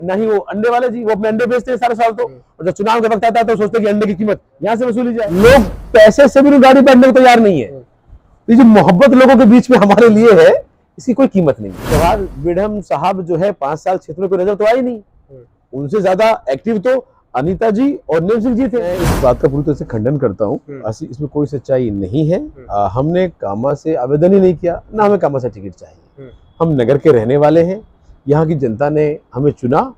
ना ही वो अंडे वाले जी, वो अपने अंडे बेचते हैं सारे साल तो, और जब चुनाव का वक्त आता है तो सोचते हैं कि अंडे की कीमत यहाँ से वसूली जाए। लोग पैसे से भी गाड़ी बैठने को तैयार नहीं है। ये जो मोहब्बत लोगों के बीच में हमारे लिए है, इसकी कोई कीमत नहीं। जवाहर बेगम साहब जो है 5 साल क्षेत्र में कोई नजर तो आई नहीं, उनसे ज्यादा एक्टिव तो अनीता जी और नेम सिंह जी थे। मैं इस बात का पूरी तरह से खंडन करता हूँ, इसमें कोई सच्चाई नहीं है। हमने कामा से आवेदन ही नहीं किया, ना हमें कामा से टिकट चाहिए। हम नगर के रहने वाले हैं, यहाँ की जनता ने हमें चुना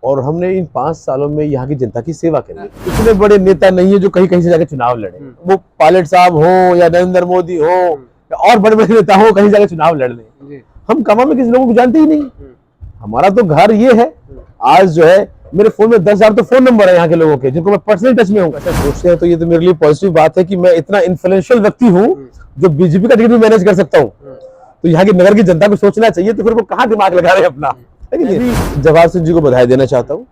और हमने इन 5 सालों में यहाँ की जनता की सेवा करी। इतने बड़े नेता नहीं है जो कहीं कहीं से जाकर चुनाव लड़े, वो पायलट साहब हो या नरेंद्र मोदी हो या और बड़े बड़े नेता हो, कहीं जाकर चुनाव लड़ लें। हम कामा में किसी लोगों को जानते ही नहीं। हमारा तो घर ये है। आज जो है मेरे फोन में 10,000 तो फोन नंबर है यहाँ के लोगों के, जिनको मैं पर्सनल टच में हूँ। ऐसा सोचते हैं तो ये तो मेरे लिए पॉजिटिव बात है कि मैं इतना इन्फ्लुएंशियल व्यक्ति हूँ जो बीजेपी का टिकट भी मैनेज कर सकता हूँ। तो यहाँ की नगर की जनता को सोचना चाहिए, तो फिर वो कहाँ दिमाग लगा रहे हैं अपना। जवाहर सिंह जी को बधाई देना चाहता हूँ,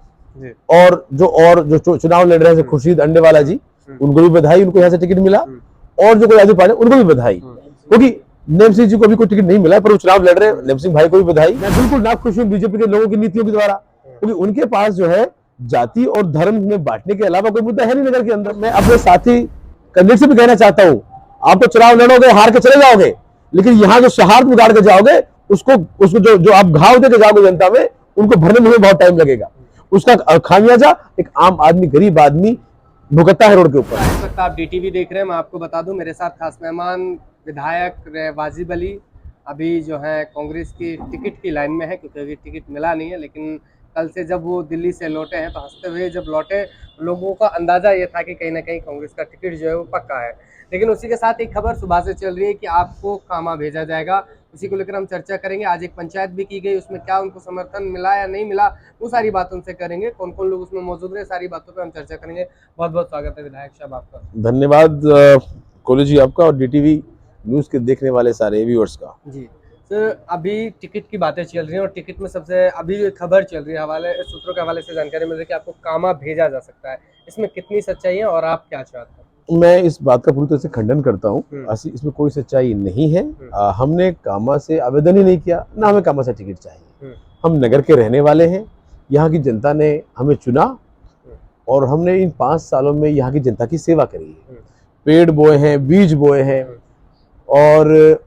और जो चुनाव लड़ रहे हैं खुर्शीद अंडे वाला जी, उनको भी बधाई, उनको यहाँ से टिकट मिला। और जो कोई आगे पार्टी उनको भी बधाई, क्योंकि नेम सिंह जी को भी कोई टिकट नहीं मिला पर वो चुनाव लड़ रहे हैं। नेम सिंह भाई को भी बधाई। मैं बिल्कुल नाखुश हूँ बीजेपी के लोगों की नीतियों के द्वारा, क्योंकि उनके पास जो है जाति और धर्म में बांटने के अलावा कोई मुद्दा है नहीं नगर के अंदर। मैं अपने साथी कैंडिडेट से भी कहना चाहता हूँ, आप तो चुनाव लड़ोगे, हार के चले जाओगे, लेकिन यहाँ जो सौहार्द बिगाड़ के जाओगे, उसको जो आप घाव देके जाओगे जनता में, उनको भरने में बहुत टाइम लगेगा। उसका खामियाजा एक आम आदमी, गरीब आदमी भुगतता है रोड के ऊपर। इस वक्त आप डीटीवी देख रहे हैं। मैं आपको बता दूं, मेरे साथ खास मेहमान विधायक वाजिब अली अभी जो है कांग्रेस की टिकट की लाइन में है, क्योंकि अभी टिकट मिला नहीं है। लेकिन कल से जब वो दिल्ली से लौटे हैं तो हंसते हुए जब लौटे, लोगों का अंदाजा ये था कि कहीं ना कहीं कांग्रेस का टिकट जो है वो पक्का है। लेकिन उसी के साथ एक खबर सुबह से चल रही है कि आपको कामा भेजा जाएगा। उसी को लेकर हम चर्चा करेंगे। आज एक पंचायत भी की गई, उसमें क्या उनको समर्थन मिला या नहीं मिला, वो सारी बात उनसे करेंगे। कौन कौन लोग उसमें मौजूद रहे, सारी बातों पर हम चर्चा करेंगे। बहुत बहुत स्वागत है विधायक साहब आपका। धन्यवाद कोहली जी आपका, और डीटीवी न्यूज के देखने वाले सारे व्यूअर्स का। जी सर, अभी टिकट की बातें चल रही हैं और टिकट में सबसे अभी जो खबर चल रही है, हवाले सूत्रों के हवाले से जानकारी मिल रही है कि आपको कामा भेजा जा सकता है। इसमें कितनी सच्चाई है और आप क्या चाहते हैं? मैं इस बात का पूरी तरह से खंडन करता हूँ, इसमें कोई सच्चाई नहीं है। हमने कामा से आवेदन ही नहीं किया, ना हमें कामा से टिकट चाहिए। हम नगर के रहने वाले हैं, यहाँ की जनता ने हमें चुना और हमने इन 5 सालों में यहाँ की जनता की सेवा करी है। पेड़ बोए हैं, बीज बोए हैं, और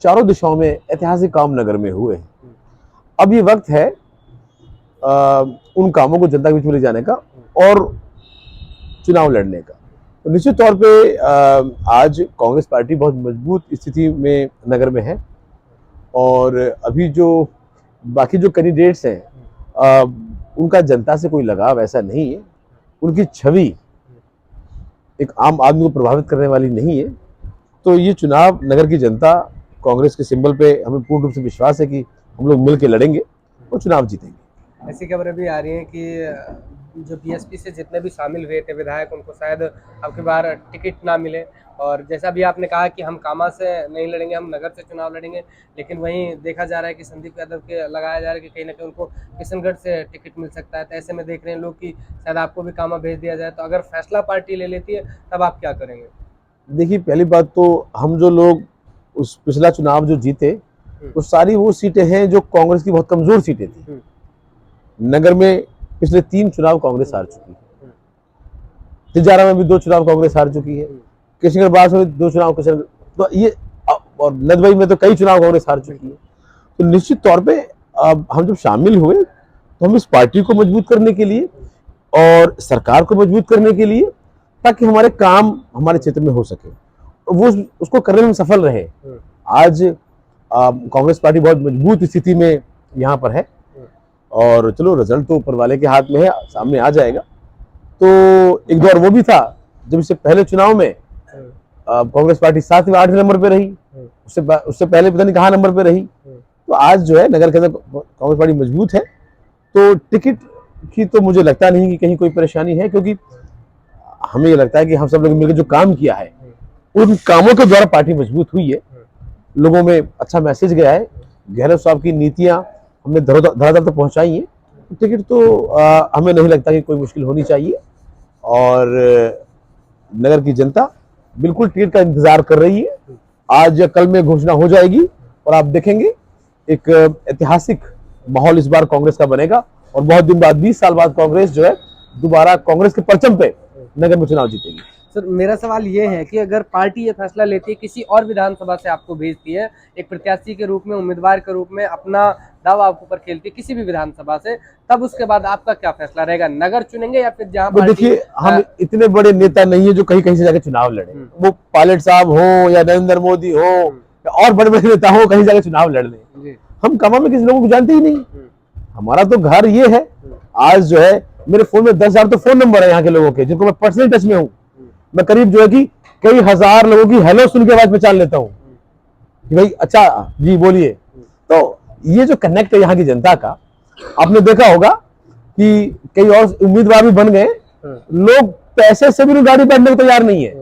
चारों दिशाओं में ऐतिहासिक काम नगर में हुए हैं। अब ये वक्त है उन कामों को जनता के बीच में ले जाने का और चुनाव लड़ने का। तो निश्चित तौर पे आज कांग्रेस पार्टी बहुत मजबूत स्थिति में नगर में है, और अभी जो बाकी जो कैंडिडेट्स हैं उनका जनता से कोई लगाव ऐसा नहीं है। उनकी छवि एक आम आदमी को प्रभावित करने वाली नहीं है। तो ये चुनाव नगर की जनता, कांग्रेस के सिंबल पे हमें पूर्ण रूप से विश्वास है कि हम लोग मिल के लड़ेंगे और चुनाव जीतेंगे। ऐसी खबरें भी आ रही हैं कि जो बीएसपी से जितने भी शामिल हुए थे विधायक, उनको शायद अब की बार टिकट ना मिले। और जैसा भी आपने कहा कि हम कामा से नहीं लड़ेंगे, हम नगर से चुनाव लड़ेंगे, लेकिन वहीं देखा जा रहा है कि संदीप यादव के लगाया जा रहा है कि कहीं ना कहीं उनको किशनगढ़ से टिकट मिल सकता है। तो ऐसे में देख रहे हैं लोग कि शायद आपको भी कामा भेज दिया जाए। तो अगर फैसला पार्टी ले लेती है तब आप क्या करेंगे? देखिए, पहली बात तो हम जो लोग उस पिछला चुनाव जो जीते, वो सारी वो सीटें हैं जो कांग्रेस की बहुत कमजोर सीटें थी। नगर में पिछले 3 चुनाव कांग्रेस हार चुकी है। तिजारा में भी 2 चुनाव कांग्रेस हार चुकी है। किशनगढ़ बास में 2 चुनाव किशनगढ़, तो ये, और नदवाई में तो कई चुनाव कांग्रेस हार चुकी है। तो निश्चित तौर पे हम जब शामिल हुए तो हम इस पार्टी को मजबूत करने के लिए और सरकार को मजबूत करने के लिए, ताकि हमारे काम हमारे क्षेत्र में हो सके और वो उसको करने में सफल रहे। आज कांग्रेस पार्टी बहुत मजबूत स्थिति में यहाँ पर है, और चलो रिजल्ट तो ऊपर वाले के हाथ में है, सामने आ जाएगा। तो एक दौर वो भी था जब इससे पहले चुनाव में कांग्रेस पार्टी 7 या 8 नंबर पे रही, उससे पहले पता नहीं कहाँ नंबर पे रही। तो आज जो है नगर के अंदर कांग्रेस पार्टी मजबूत है। तो टिकट की तो मुझे लगता नहीं कि कहीं कोई परेशानी है, क्योंकि हमें ये लगता है कि हम सब लोग मिलकर जो काम किया है, उन कामों के द्वारा पार्टी मजबूत हुई है। लोगों में अच्छा मैसेज गया है, गहलोत साहब की नीतियां हमने धरातल तक पहुंचाई है। टिकट तो हमें नहीं लगता कि कोई मुश्किल होनी चाहिए, और नगर की जनता बिल्कुल टिकट का इंतजार कर रही है। आज या कल में घोषणा हो जाएगी और आप देखेंगे एक ऐतिहासिक माहौल इस बार कांग्रेस का बनेगा और बहुत दिन बाद 20 साल बाद कांग्रेस जो है दोबारा कांग्रेस के परचम पे नगर में चुनाव जीतेगी। सर मेरा सवाल ये है कि अगर पार्टी ये फैसला लेती है, किसी और विधानसभा से आपको भेजती है, एक प्रत्याशी के रूप में, उम्मीदवार के रूप में अपना दावा आपके ऊपर खेलती है किसी भी विधानसभा से, तब उसके बाद आपका क्या फैसला रहेगा? नगर चुनेंगे या फिर जहां पार्टी? देखिए, हम इतने बड़े नेता नहीं है जो कहीं कहीं से जाके चुनाव लड़े। वो पायलट साहब हो या नरेंद्र मोदी हो या और बड़े बड़े नेता हो, कहीं जाके चुनाव लड़ लें। हम कमा में किसी लोगों को जानते ही नहीं। हमारा तो घर ये है। आज जो है मेरे फोन में 10,000 तो फोन नंबर है यहाँ के लोगों के, जिनको मैं पर्सनल टच में हूँ। मैं करीब जो है कि कई हजार लोगों की हेलो सुन के आवाज पहचान लेता हूँ कि भाई अच्छा जी बोलिए। तो ये जो कनेक्ट है यहाँ की जनता का, आपने देखा होगा कि कई और उम्मीदवार भी बन गए, लोग पैसे से भी गाड़ी बैठने को तैयार नहीं है।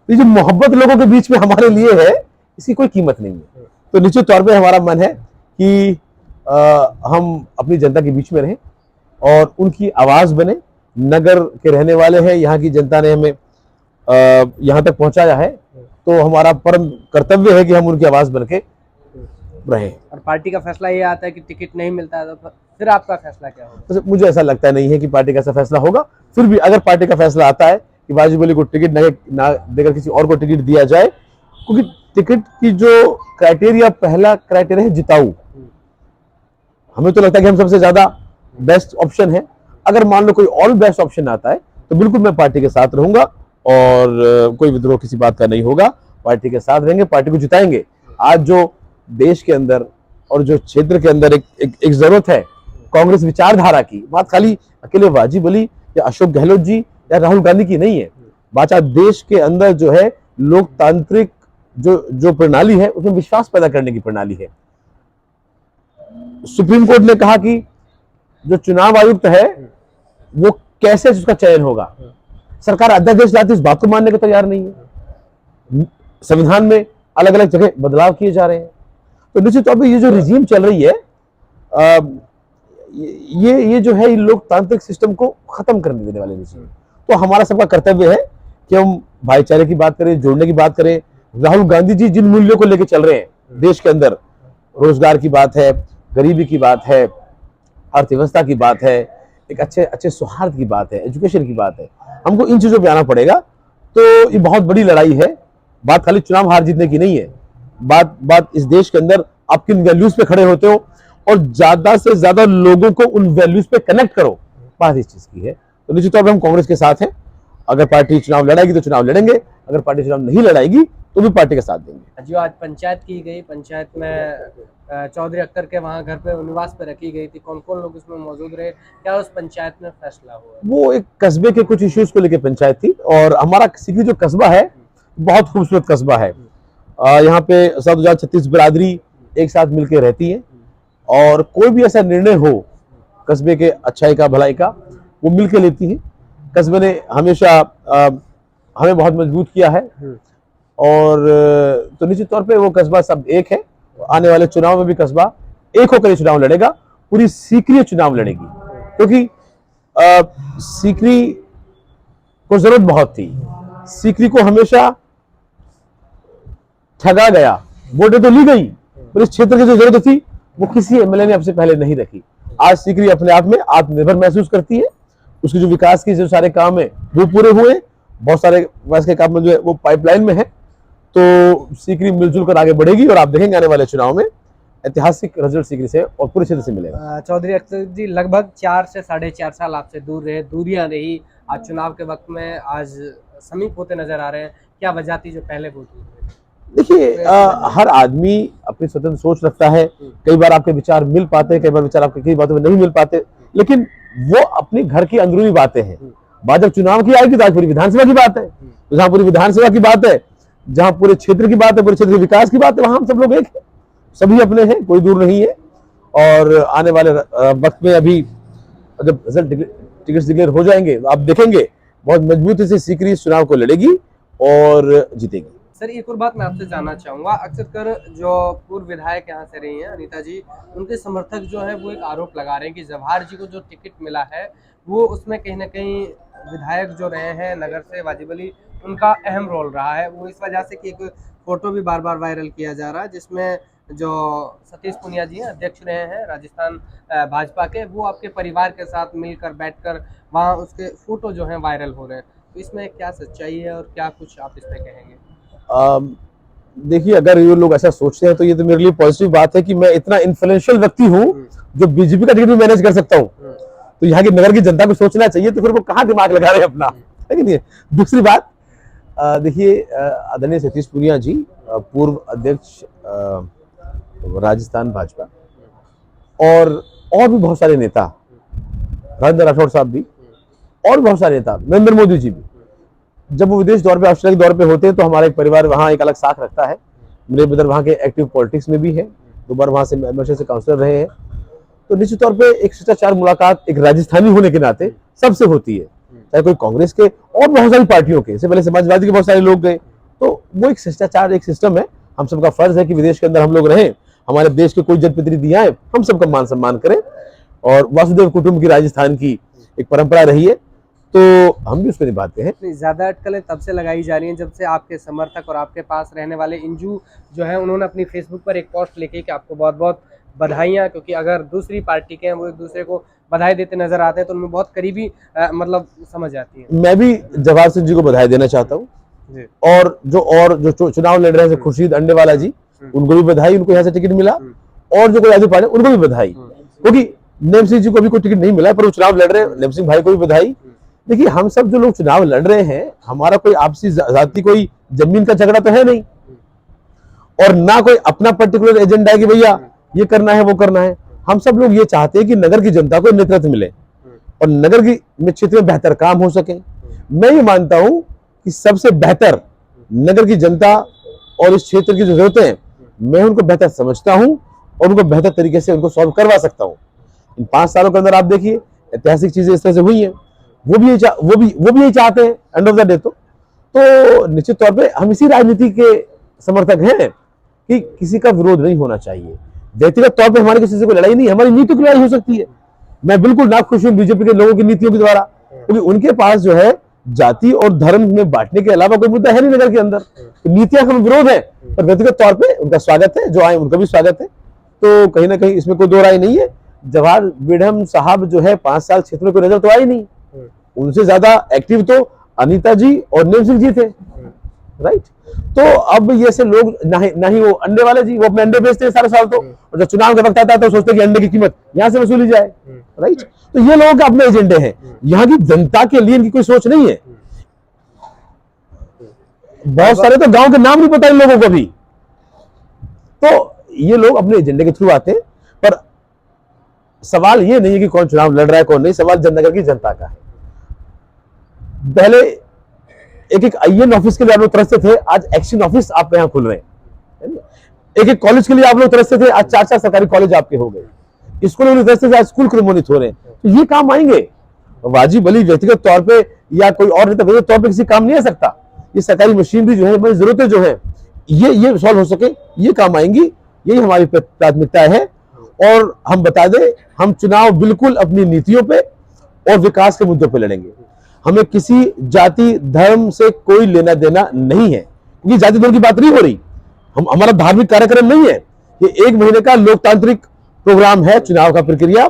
ये जो मोहब्बत लोगों के बीच में हमारे लिए है, इसकी कोई कीमत नहीं है। तो निश्चित तौर पे हमारा मन है कि हम अपनी जनता के बीच में रहें और उनकी आवाज बने। नगर के रहने वाले हैं, यहाँ की जनता ने हमें यहाँ तक पहुंचाया है, तो हमारा परम कर्तव्य है कि हम उनकी आवाज बनके रहें। और पार्टी का फैसला ये आता है कि टिकट नहीं मिलता है, तो फिर आपका फैसला क्या होगा? तो मुझे ऐसा लगता नहीं है कि पार्टी का ऐसा फैसला होगा। फिर भी अगर पार्टी का फैसला आता है कि बाजीबली को टिकट ना देकर किसी और को टिकट दिया जाए, क्योंकि टिकट की जो क्राइटेरिया, पहला क्राइटेरिया है जिताऊ। हमें तो लगता है कि हम सबसे ज्यादा बेस्ट ऑप्शन है। अगर मान लो कोई और बेस्ट ऑप्शन आता है तो बिल्कुल मैं पार्टी के साथ रहूंगा और कोई विद्रोह किसी बात का नहीं होगा। पार्टी के साथ रहेंगे, पार्टी को जिताएंगे। आज जो देश के अंदर और जो क्षेत्र के अंदर एक जरूरत है कांग्रेस विचारधारा की, बात खाली अकेले वाजिब अली या अशोक गहलोत जी या राहुल गांधी की नहीं है। बात देश के अंदर जो है लोकतांत्रिक जो प्रणाली है, उसमें विश्वास पैदा करने की प्रणाली है। सुप्रीम कोर्ट ने कहा कि जो चुनाव आयुक्त है वो कैसे उसका चयन होगा। सरकार अध्यादेश लाती, इस बात को मानने को तैयार नहीं है। संविधान में अलग अलग जगह बदलाव किए जा रहे हैं। तो निश्चित तौर पर ये जो रिजीम चल रही है, ये जो है लोकतांत्रिक सिस्टम को खत्म करने देने वाले रिजीम। तो हमारा सबका कर्तव्य है कि हम भाईचारे की बात करें, जोड़ने की बात करें। राहुल गांधी जी जिन मूल्यों को लेकर चल रहे हैं देश के अंदर, रोजगार की बात है, गरीबी की बात है, अर्थव्यवस्था की बात है, एक अच्छे सौहार्द की बात है, एजुकेशन की बात है, हमको इन चीजों पे आना पड़ेगा। तो ये बहुत बड़ी लड़ाई है। बात खाली चुनाव हार जीतने की नहीं है। बात इस देश के अंदर आप किन वैल्यूज पे खड़े होते हो और ज्यादा से ज्यादा लोगों को उन वैल्यूज पे कनेक्ट करो, बात इस चीज की है। तो निश्चित तौर पर हम कांग्रेस के साथ हैं। अगर पार्टी चुनाव लड़ाएगी तो चुनाव लड़ेंगे, अगर पार्टी चुनाव नहीं लड़ाएगी तो भी पार्टी का साथ देंगे। जो आज पंचायत की गई, पंचायत में चौधरी अख्तर के वहां घर पे निवास पे रखी गई थी, कौन कौन लोग उसमें मौजूद रहे, क्या उस पंचायत में फैसला हुआ? वो एक कस्बे के कुछ इश्यूज को लेकर पंचायत थी और हमारा सिकरी जो कस्बा है बहुत खूबसूरत कस्बा है। यहाँ पे 7,036 बिरादरी एक साथ मिलकर रहती है और कोई भी ऐसा निर्णय हो कस्बे के अच्छाई का, भलाई का, वो मिलकर लेती है। कस्बे ने हमेशा हमें बहुत मजबूत किया है और तो निश्चित तौर पे वो कस्बा सब एक है। आने वाले चुनाव में भी कस्बा एक होकर चुनाव लड़ेगा, पूरी सीकरी चुनाव लड़ेगी, क्योंकि सीकरी को जरूरत बहुत थी। सीकरी को हमेशा ठगा गया, वोटें तो ली गई पर इस क्षेत्र की जो जरूरत थी वो किसी एमएलए ने अब से पहले नहीं रखी। आज सीकरी अपने आप में आत्मनिर्भर महसूस करती है। उसकी जो विकास की जो सारे काम है वो पूरे हुए, बहुत सारे विकास के काम जो है वो पाइपलाइन में है। तो सीकरी मिलजुल कर आगे बढ़ेगी और आप देखेंगे आने वाले चुनाव में ऐतिहासिक रिजल्ट सीकरी से और पूरे क्षेत्र से मिलेगा। चौधरी अख्तर जी लगभग 4 से 4.5 साल आपसे दूर रहे, दूरियां रही, आज चुनाव के वक्त में आज समीप होते नजर आ रहे हैं, क्या वजह थी जो पहले बहुत दूर रहे? देखिए, हर आदमी अपनी स्वतंत्र सोच रखता है। कई बार आपके विचार मिल पाते हैं, कई बार विचार आपके कई बातों में नहीं मिल पाते, लेकिन वो अपने घर की अंदरूनी बातें हैं। बात जब चुनाव की आएगी तो आज पूरी विधानसभा की बात है। तो जहां पूरी विधानसभा की बात है, जहां पूरे क्षेत्र की बात है, पूरे क्षेत्र के विकास की बात है, वहां हम सब लोग एक हैं, सभी अपने हैं, कोई दूर नहीं है। और आने वाले वक्त में अभी जब रिजल्ट टिकट डिक्लेयर हो जाएंगे तो आप देखेंगे बहुत मजबूती से सीकरी इस चुनाव को लड़ेगी और जीतेगी। सर एक और बात मैं आपसे जानना चाहूंगा, अक्सर कर जो पूर्व विधायक यहाँ से रही हैं अनीता जी, उनके समर्थक जो है वो एक आरोप लगा रहे हैं कि जवाहर जी को जो टिकट मिला है वो उसमें कहीं ना कहीं विधायक जो रहे हैं नगर से वाजिब अली, उनका अहम रोल रहा है। वो इस वजह से कि एक फोटो भी बार बार वायरल किया जा रहा है जिसमें जो सतीश पूनिया जी हैं, अध्यक्ष रहे हैं राजस्थान भाजपा के, वो आपके परिवार के साथ मिलकर बैठकर वहाँ उसके फोटो जो हैं वायरल हो रहे हैं, तो इसमें क्या सच्चाई है और क्या कुछ आप इसमें कहेंगे? अम, देखिए, अगर ये लोग ऐसा सोचते हैं तो ये तो मेरे लिए पॉजिटिव बात है कि मैं इतना इन्फ्लुएंशियल व्यक्ति हूँ जो बीजेपी का टिकट भी मैनेज कर सकता हूँ। तो यहाँ की नगर की जनता को सोचना चाहिए, तो फिर वो कहाँ दिमाग लगा रहे हैं अपना, है कि नहीं? दूसरी बात, देखिए, आदरणीय सतीश पूनिया जी पूर्व अध्यक्ष राजस्थान भाजपा, और भी बहुत सारे नेता, राजेंद्र राठौड़ साहब भी, और बहुत सारे नेता, नरेंद्र मोदी जी भी, जब वो विदेश दौर पे, ऑस्ट्रेलिया के दौर पे होते हैं तो हमारा एक परिवार वहाँ एक अलग साथ रखता है। मेरे ब्रदर वहाँ के एक्टिव पॉलिटिक्स में भी है, 2 बार वहाँ से मेंबरशिप से काउंसलर रहे हैं। तो निश्चित तौर पे एक शिष्टाचार मुलाकात एक राजस्थानी होने के नाते सबसे होती है, चाहे कोई कांग्रेस के और बहुत सारी पार्टियों के, इससे पहले समाजवादी के बहुत सारे लोग गए। तो वो एक शिष्टाचार, एक सिस्टम है। हम सबका फर्ज है कि विदेश के अंदर हम लोग रहें, हमारे देश के कोई जनप्रतिनिधि आए, हम सबका मान सम्मान करें, और वासुदेव कुटुंब की राजस्थान की एक परंपरा रही है, तो हम भी उसको निभाते हैं। ज्यादा अटकलें तब से लगाई जा रही हैं जब से आपके समर्थक और आपके पास रहने वाले इंजू जो है, उन्होंने अपनी फेसबुक पर एक पोस्ट लिखी कि आपको बहुत बहुत बधाइयाँ, क्योंकि अगर दूसरी पार्टी के हैं वो एक दूसरे को बधाई देते नजर आते हैं तो उनमें बहुत करीबी मतलब समझ आती है। मैं भी जवाहर सिंह जी को बधाई देना चाहता हूँ, और जो चुनाव लड़ रहे हैं खुर्शीद अंडेवाला जी, उनको भी बधाई, उनको यहाँ से टिकट मिला, और जो कोई आदमी पार्टी उनको भी बधाई, क्योंकि नेम सिंह जी को भी कोई टिकट नहीं मिला पर वो चुनाव लड़ रहे हैं, नेम सिंह भाई को भी बधाई। देखिए, हम सब जो लोग चुनाव लड़ रहे हैं, हमारा कोई आपसी जाति कोई जमीन का झगड़ा तो है नहीं, और ना कोई अपना पर्टिकुलर एजेंडा है कि भैया ये करना है वो करना है। हम सब लोग ये चाहते हैं कि नगर की जनता को नेतृत्व मिले और नगर की क्षेत्र में बेहतर काम हो सके। मैं ये मानता हूं कि सबसे बेहतर नगर की जनता और इस क्षेत्र की जो जरूरतें हैं, मैं उनको बेहतर समझता हूं और उनको बेहतर तरीके से उनको सॉल्व करवा सकता हूं। इन 5 सालों के अंदर आप देखिए, ऐतिहासिक चीजें इस तरह से हुई हैं। वो भी यही चाहते हैं एंड ऑफ द डे। तो निश्चित तौर पे हम इसी राजनीति के समर्थक हैं कि किसी का विरोध नहीं होना चाहिए। व्यक्तिगत तौर पे हमारी किसी से कोई लड़ाई नहीं, हमारी नीति की लड़ाई हो सकती है। मैं बिल्कुल नाखुश हूं बीजेपी के लोगों की नीतियों के द्वारा, क्योंकि उनके पास जो है जाति और धर्म में बांटने के अलावा कोई मुद्दा है नहीं नगर के अंदर। तो नीतियां का विरोध है, पर व्यक्तिगत तौर पे उनका स्वागत है, जो आए उनका भी स्वागत है। तो कहीं ना कहीं इसमें कोई दो राय नहीं है। जवाहर बेगम साहब जो है 5 साल क्षेत्र में कोई नजर तो आई नहीं, उनसे ज्यादा एक्टिव तो अनीता जी और नेम सिंह जी थे, राइट। तो अब ये से लोग ना ही वो अंडे वाले जी, वो अपने अंडे बेचते हैं सारे साल, तो और जब चुनाव का वक्त आता है तो सोचते हैं कि अंडे की कीमत यहां से वसूली जाए, राइट। तो ये लोगों के अपने एजेंडे हैं, यहाँ की जनता के लिए इनकी कोई सोच नहीं है। बहुत सारे तो गांव के नाम नहीं पता इन लोगों को भी। तो ये लोग अपने एजेंडे के थ्रू आते हैं, पर सवाल ये नहीं है कि कौन चुनाव लड़ रहा है कौन नहीं, सवाल जननगर की जनता का है। पहले एक आईएन ऑफिस के लिए आप लोग तरसते थे, आज एक्शन ऑफिस आपके यहाँ खुल रहे हैं। एक कॉलेज के लिए आप लोग तरसते थे, आज 4 सरकारी कॉलेज आपके हो गए। स्कूलों में तरसते थे, आज स्कूल क्रमोन्वित हो रहे हैं। तो ये काम आएंगे। वाजिब अली व्यक्तिगत तौर पे या कोई और नेता व्यक्तिगत तौर पे किसी काम नहीं आ सकता। ये सरकारी मशीनरी जो है, हमारी जरूरतें जो है, ये सॉल्व हो सके, ये काम आएंगी। यही हमारी प्राथमिकता है। और हम बता दें, हम चुनाव बिल्कुल अपनी नीतियों पे और विकास के मुद्दों पे लड़ेंगे। हमें किसी जाति धर्म से कोई लेना देना नहीं है, क्योंकि जाति धर्म की बात नहीं हो रही। हमारा धार्मिक कार्यक्रम नहीं है, ये 1 महीने का लोकतांत्रिक प्रोग्राम है, चुनाव का प्रक्रिया।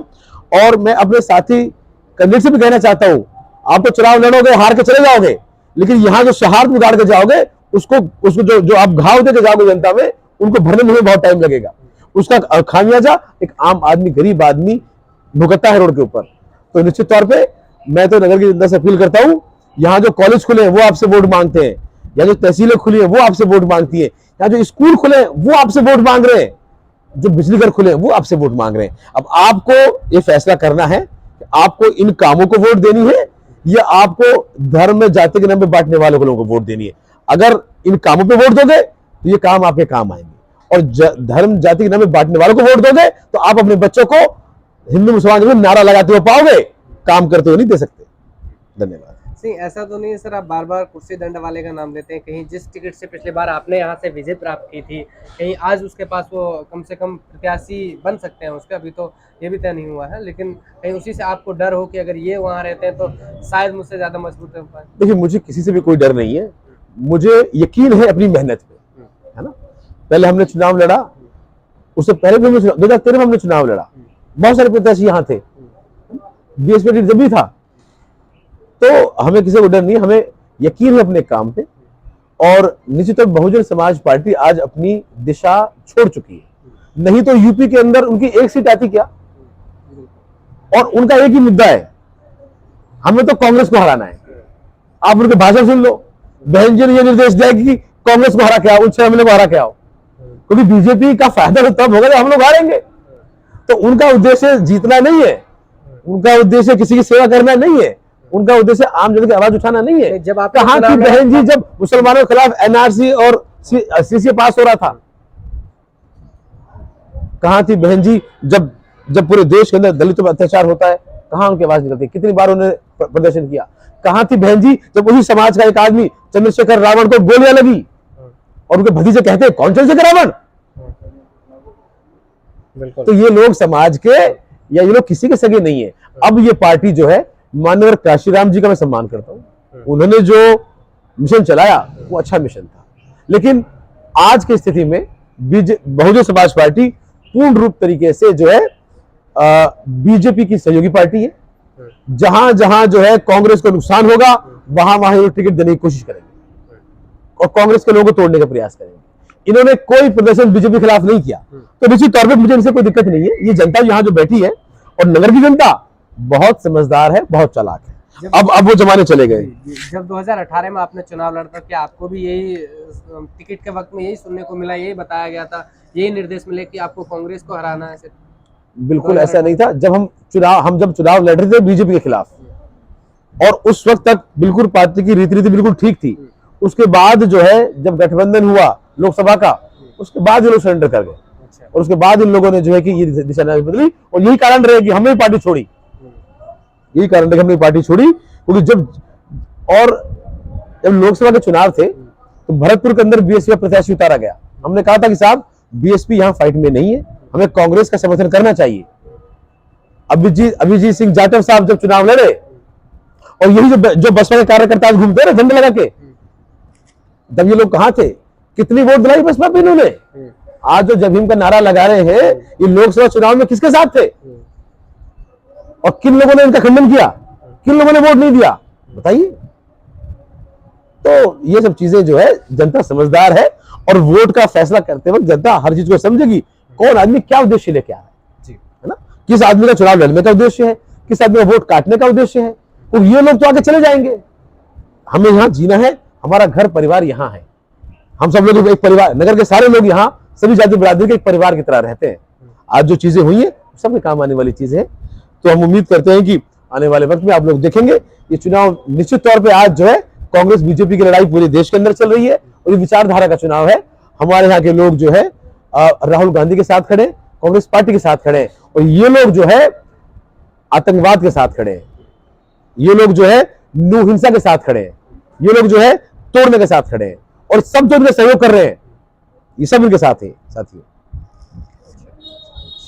और मैं अपने साथी कैंडिडेट से भी कहना चाहता हूं, आप तो चुनाव लड़ोगे, हार के चले जाओगे, लेकिन यहां जो सौहार्द बिगाड़ के जाओगे, उसको जो आप घाव देके जाओगे जनता में, उनको भरने में बहुत टाइम लगेगा। उसका खामियाजा एक आम आदमी, गरीब आदमी भुगतता है रोड के ऊपर। तो निश्चित तौर पे मैं तो नगर की जनता से अपील करता हूं, यहाँ जो कॉलेज खुले हैं वो आपसे वोट मांगते हैं, या जो तहसीलें खुली है वो आपसे वोट मांगती है, या जो स्कूल खुले हैं वो आपसे वोट मांग रहे हैं, जो बिजली घर खुले हैं वो आपसे वोट मांग रहे हैं। अब आपको ये फैसला करना है कि आपको इन कामों को वोट देनी है या आपको धर्म में जाति के नाम पे बांटने वाले लोगों को वोट देनी है। अगर इन कामों पे वोट दोगे तो ये काम आपके काम आएंगे, और धर्म जाति के नाम पे बांटने वालों को वोट दोगे तो आप अपने बच्चों को हिंदू मुसलमान में नारा लगाते हुए पाओगे, काम करते हुए नहीं दे सकते। धन्यवाद। नहीं, ऐसा तो नहीं है सर, आप बार बार कुर्सी दंड वाले का नाम लेते हैं। कहीं जिस टिकट से पिछली बार आपने यहाँ से विजय प्राप्त की थी, कहीं आज उसके पास वो कम से कम प्रत्याशी बन सकते हैं उसके, अभी तो ये भी तय नहीं हुआ है, लेकिन कहीं उसी से आपको डर हो कि अगर ये वहाँ रहते हैं तो शायद मुझसे ज्यादा मजबूत हो पाए। देखिए, मुझे किसी से भी कोई डर नहीं है, मुझे यकीन है अपनी मेहनत पे, है ना। पहले हमने चुनाव लड़ा, उससे पहले भी हमने 2013 में हमने चुनाव लड़ा, बहुत सारे प्रत्याशी यहाँ थे, बीएसपी जब भी था। तो हमें किसी को डर नहीं, हमें यकीन है अपने काम पे। और निश्चित तौर बहुजन समाज पार्टी आज अपनी दिशा छोड़ चुकी है, नहीं तो यूपी के अंदर उनकी एक सीट आती क्या, और उनका एक ही मुद्दा है, हमें तो कांग्रेस को हराना है। आप उनके भाषण सुन लो, बहन जी ने यह निर्देश दिया कि कांग्रेस को हरा के आओ, उन 6 महीने को हरा के आओ, क्योंकि बीजेपी का फायदा तो तब होगा जब हम लोग हारेंगे। तो उनका उद्देश्य जीतना नहीं है, उनका उद्देश्य किसी की सेवा करना नहीं है, उनका उद्देश्य आम जनता की आवाज उठाना नहीं है। जब आप कहां थी बहन जी जब मुसलमानों के खिलाफ एनआरसी और सीसीए पास हो रहा था? कहां थी बहन जी जब जब पूरे देश के अंदर दलितों पर अत्याचार होता है? कहां उनकी आवाज निकलती? कितनी बार उन्होंने प्रदर्शन किया? कहां थी बहन जी जब उसी समाज का एक आदमी चंद्रशेखर रावण को गोलियां लगी और उनके भतीजे कहते हैं कौन चंद्रशेखर रावण? बिल्कुल। तो ये लोग समाज के या ये लोग किसी के सगे नहीं है। अब ये पार्टी जो है, माननीय काशीराम जी का मैं सम्मान करता हूं, उन्होंने जो मिशन चलाया वो अच्छा मिशन था, लेकिन आज की स्थिति में बहुजन समाज पार्टी पूर्ण रूप तरीके से जो है बीजेपी की सहयोगी पार्टी है। जहां जहां जो है कांग्रेस को नुकसान होगा वहां वहां ये टिकट देने की कोशिश करेंगे और कांग्रेस के लोगों को तोड़ने का प्रयास करेंगे। इन्होंने कोई प्रदर्शन बीजेपी के खिलाफ नहीं किया, तो निश्चित तौर पर मुझे इनसे कोई दिक्कत नहीं है। ये जनता यहाँ जो बैठी है और नगर की जनता बहुत समझदार है, बहुत चालाक है। अब वो जमाने चले गए। जब 2018 में आपने चुनाव लड़ा था, क्या आपको भी यही टिकट के वक्त में यही सुनने को मिला, यही बताया गया था, यही निर्देश मिले कि आपको कांग्रेस को हराना है? सिर्फ बिल्कुल ऐसा नहीं था। जब हम चुनाव लड़ रहे थे बीजेपी के खिलाफ, और उस वक्त तक बिल्कुल पार्टी की रीति बिल्कुल ठीक थी। उसके बाद जो है जब गठबंधन हुआ लोकसभा का, उसके बाद ये लोग सरेंडर कर गए और उसके बाद इन लोगों ने जो है कि ये दिशा बदली, और यही कारण रहे कि हमने पार्टी छोड़ी। यही कारण रहे हमने पार्टी छोड़ी, क्योंकि जब लोकसभा के चुनाव थे तो भरतपुर के अंदर बीएसपी का प्रत्याशी उतारा गया। हमने कहा था कि साहब बीएसपी यहाँ फाइट में नहीं है, हमें कांग्रेस का समर्थन करना चाहिए। अभिजीत सिंह जाटव साहब जब चुनाव लड़े, और यही जो बसपा के कार्यकर्ता घूमते रहे झंडे लगा के, जब ये लोग कहां थे, कितनी वोट दिलाई बसपा पे इन्होंने? आज जो जब का नारा लगा रहे हैं, ये लोकसभा चुनाव में किसके साथ थे और किन लोगों ने इनका खंडन किया, किन लोगों ने वोट नहीं दिया, बताइए। तो ये सब चीजें जो है, जनता समझदार है और वोट का फैसला करते वक्त जनता हर चीज को समझेगी, कौन आदमी क्या उद्देश्य लेके आ रहा है, है ना? किस आदमी का चुनाव लड़ने का उद्देश्य है, किस आदमी का वोट काटने का उद्देश्य है। तो ये लोग तो आगे चले जाएंगे। हमें यहाँ जीना है, हमारा घर परिवार यहाँ है, हम सब लोग एक परिवार, नगर के सारे लोग यहाँ सभी जाति बिरादरी के एक परिवार की तरह रहते हैं। आज जो चीजें हुई है सबके काम आने वाली चीजें हैं। तो हम उम्मीद करते हैं कि आने वाले वक्त में आप लोग देखेंगे ये चुनाव निश्चित तौर पे आज जो है कांग्रेस बीजेपी की लड़ाई पूरे देश के अंदर चल रही है और ये विचारधारा का चुनाव है। हमारे यहाँ के लोग जो है राहुल गांधी के साथ खड़े, कांग्रेस पार्टी के साथ खड़े, और ये लोग जो है आतंकवाद के साथ खड़े, ये लोग जो है नू हिंसा के साथ खड़े, ये लोग जो है तोड़ने के साथ खड़े हैं, और सब जो इनका सहयोग कर रहे हैं ये सब इनके साथ है साथियों।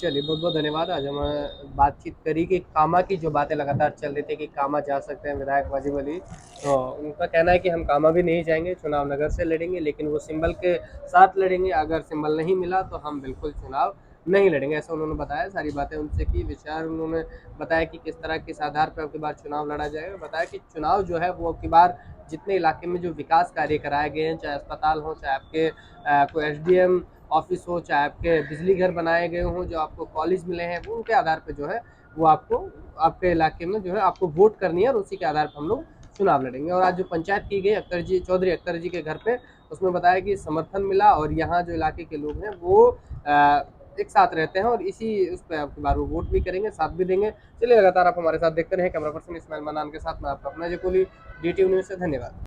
चलिए, बहुत बहुत धन्यवाद। आज हम बातचीत करी कि कामा की जो बातें लगातार चल रही थी कि कामा जा सकते हैं विधायक वाजिब अली, तो उनका कहना है कि हम कामा भी नहीं जाएंगे, चुनाव नगर से लड़ेंगे, लेकिन वो सिंबल के साथ लड़ेंगे। अगर सिंबल नहीं मिला तो हम बिल्कुल चुनाव नहीं लड़ेंगे, ऐसा उन्होंने बताया। सारी बातें उनसे की, विचार उन्होंने बताया कि किस तरह किस आधार पर अब की बार चुनाव लड़ा जाएगा। बताया कि चुनाव जो है वो अब की बार जितने इलाके में जो विकास कार्य कराए गए हैं, चाहे अस्पताल हो, चाहे आपके कोई एसडीएम ऑफिस हो, चाहे आपके बिजली घर बनाए गए हों, जो आपको कॉलेज मिले हैं, वो उनके आधार पर जो है वो आपको आपके इलाके में जो है आपको वोट करनी है और उसी के आधार पर हम लोग चुनाव लड़ेंगे। और आज जो पंचायत की गई चौधरी अख्तर जी के घर पे, उसमें बताया कि समर्थन मिला और यहाँ जो इलाके के लोग हैं वो एक साथ रहते हैं और इसी उस पर आपकी बार वो वोट भी करेंगे, साथ भी देंगे। चलिए, लगातार आप हमारे साथ देखते रहें। कैमरा पर्सन इस्माइल मनान के साथ मैं आपका अपना जकोली, DTV न्यूज़ से। धन्यवाद।